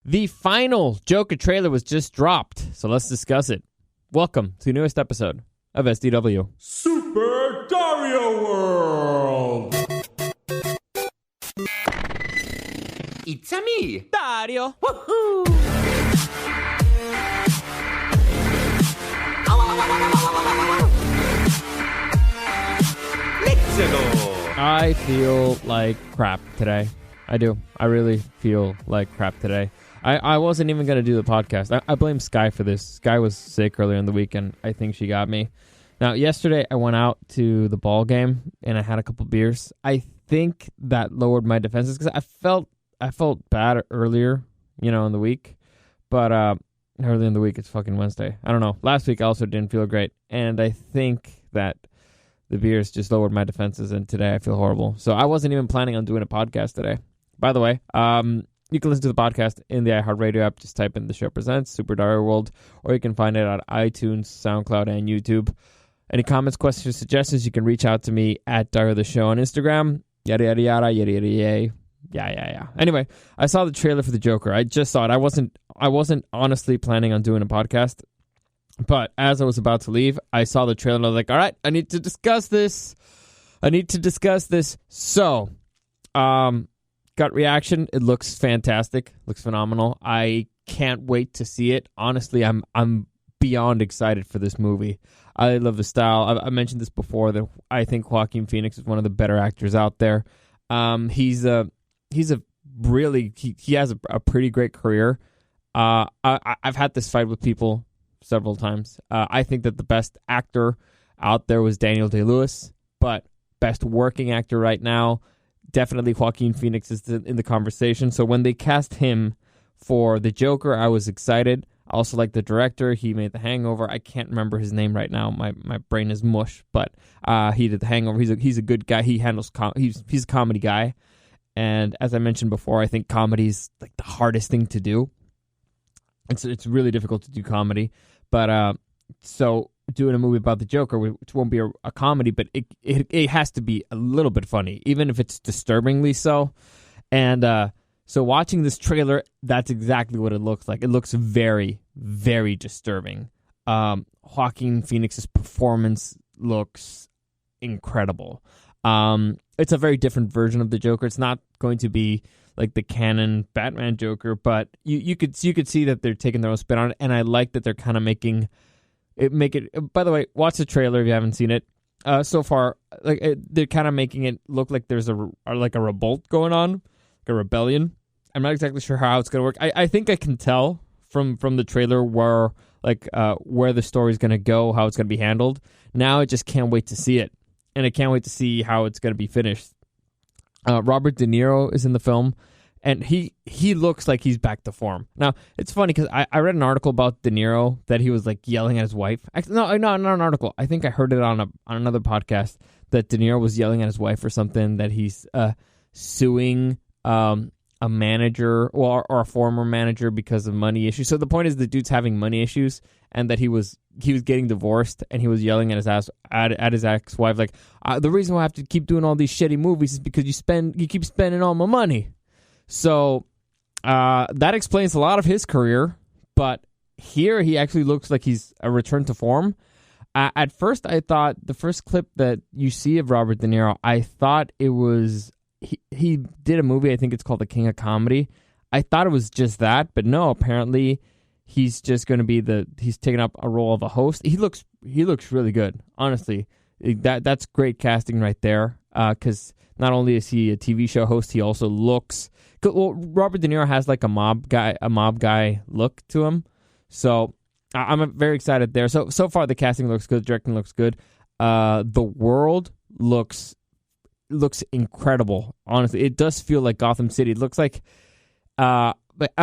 The final Joker trailer was just dropped, so let's discuss it. Welcome to the newest episode of SDW. Super Dario World! It's a me, Dario! Woohoo! Let's go! I feel like crap today. I do. I really feel like crap today. I wasn't even going to do the podcast. I blame Sky for this. Sky was sick earlier in the week, and I think she got me. Now, yesterday I went out to the ball game, and I had a couple beers. I think that lowered my defenses because I felt bad earlier, in the week. But early in the week, it's fucking Wednesday. I don't know. Last week I also didn't feel great, and I think that the beers just lowered my defenses, and today I feel horrible. So I wasn't even planning on doing a podcast today. By the way, you can listen to the podcast in the iHeartRadio app. Just type in The Show Presents, Super Dario World, or you can find it on iTunes, SoundCloud, and YouTube. Any comments, questions, suggestions, you can reach out to me at Dario The Show on Instagram. Yada, yada, yada, yada, yada, yada. Yeah. Anyway, I saw the trailer for the Joker. I just saw it. I wasn't honestly planning on doing a podcast, but as I was about to leave, I saw the trailer and I was like, all right, I need to discuss this. So, gut reaction, it looks fantastic, looks phenomenal. I can't wait to see it. Honestly, I'm beyond excited for this movie. I love the style. I mentioned this before that I think Joaquin Phoenix is one of the better actors out there. He has a pretty great career. I've had this fight with people several times. I think that the best actor out there was Daniel Day-Lewis, but best working actor right now, definitely Joaquin Phoenix is in the conversation. So when they cast him for the Joker, I was excited. I also like the director. He made The Hangover. I can't remember his name right now. My brain is mush, but he did The Hangover. He's a good guy. He handles he's a comedy guy. And as I mentioned before, I think comedy is like the hardest thing to do. It's really difficult to do comedy. But so doing a movie about the Joker, which won't be a comedy, but it has to be a little bit funny, even if it's disturbingly so. And so watching this trailer, that's exactly what it looks like. It looks very, very disturbing. Joaquin Phoenix's performance looks incredible. It's a very different version of the Joker. It's not going to be like the canon Batman Joker, but you could see that they're taking their own spin on it, and I like that they're kind of make it. By the way, watch the trailer if you haven't seen it. So far, they're kind of making it look like there's a revolt going on, like a rebellion. I'm not exactly sure how it's going to work. I think I can tell from the trailer where the story's going to go, how it's going to be handled. Now I just can't wait to see it, and I can't wait to see how it's going to be finished. Robert De Niro is in the film, and he looks like he's back to form. Now, it's funny because I read an article about De Niro that he was like yelling at his wife. No, not an article. I think I heard it on another podcast that De Niro was yelling at his wife or something, that he's suing a manager or a former manager because of money issues. So the point is the dude's having money issues, and that he was getting divorced, and he was yelling at his ex-wife like, the reason why I have to keep doing all these shitty movies is because you keep spending all my money. So that explains a lot of his career, but here he actually looks like he's a return to form. At first, I thought the first clip that you see of Robert De Niro, I thought it was he did a movie, I think it's called The King of Comedy. I thought it was just that, but no, apparently he's just going to be he's taking up a role of a host. He looks really good, honestly. That's great casting right there, because not only is he a TV show host, he also looks... Well, Robert De Niro has like a mob guy look to him, so I'm very excited there. So far the casting looks good, directing looks good. The world looks incredible. Honestly, it does feel like Gotham City. It looks like but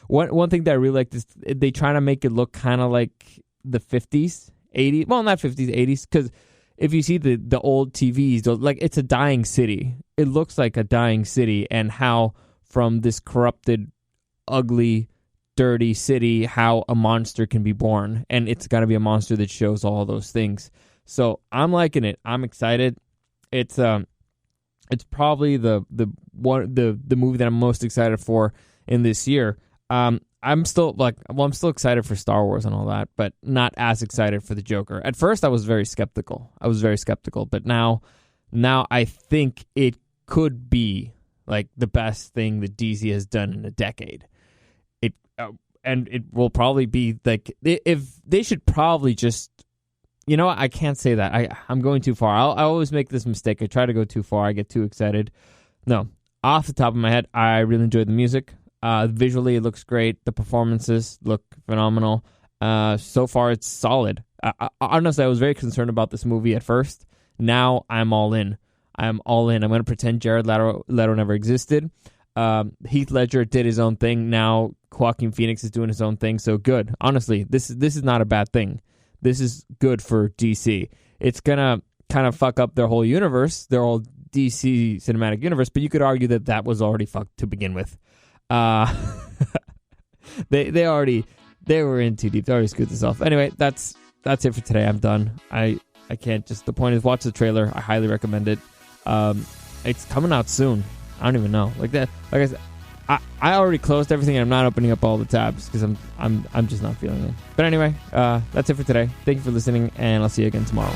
one thing that I really like is they try to make it look kind of like the 50s, 80s. Well, not 50s, 80s, because if you see the old TVs, like, it's a dying city. It looks like a dying city, and how from this corrupted, ugly, dirty city, how a monster can be born, and it's got to be a monster that shows all those things. So I'm liking it. I'm excited. It's probably the movie that I'm most excited for in this year. I'm still excited for Star Wars and all that, but not as excited for the Joker. At first, I was very skeptical. But now I think it could be like the best thing that DC has done in a decade. And it will probably be like, if they should probably just, I can't say that. I'm going too far. I always make this mistake. I try to go too far. I get too excited. No, off the top of my head, I really enjoyed the music. Visually, it looks great. The performances look phenomenal. So far, it's solid. Honestly, I was very concerned about this movie at first. Now, I'm all in. I'm going to pretend Jared Leto never existed. Heath Ledger did his own thing. Now, Joaquin Phoenix is doing his own thing. So good. Honestly, this is not a bad thing. This is good for DC. It's going to kind of fuck up their whole universe, their whole DC cinematic universe, but you could argue that was already fucked to begin with. They were in too deep. They already screwed themselves. Anyway, that's it for today. I'm done. I can't the point is watch the trailer. I highly recommend it. It's coming out soon. I don't even know. Like I said, I already closed everything and I'm not opening up all the tabs because I'm just not feeling it. But anyway, that's it for today. Thank you for listening and I'll see you again tomorrow.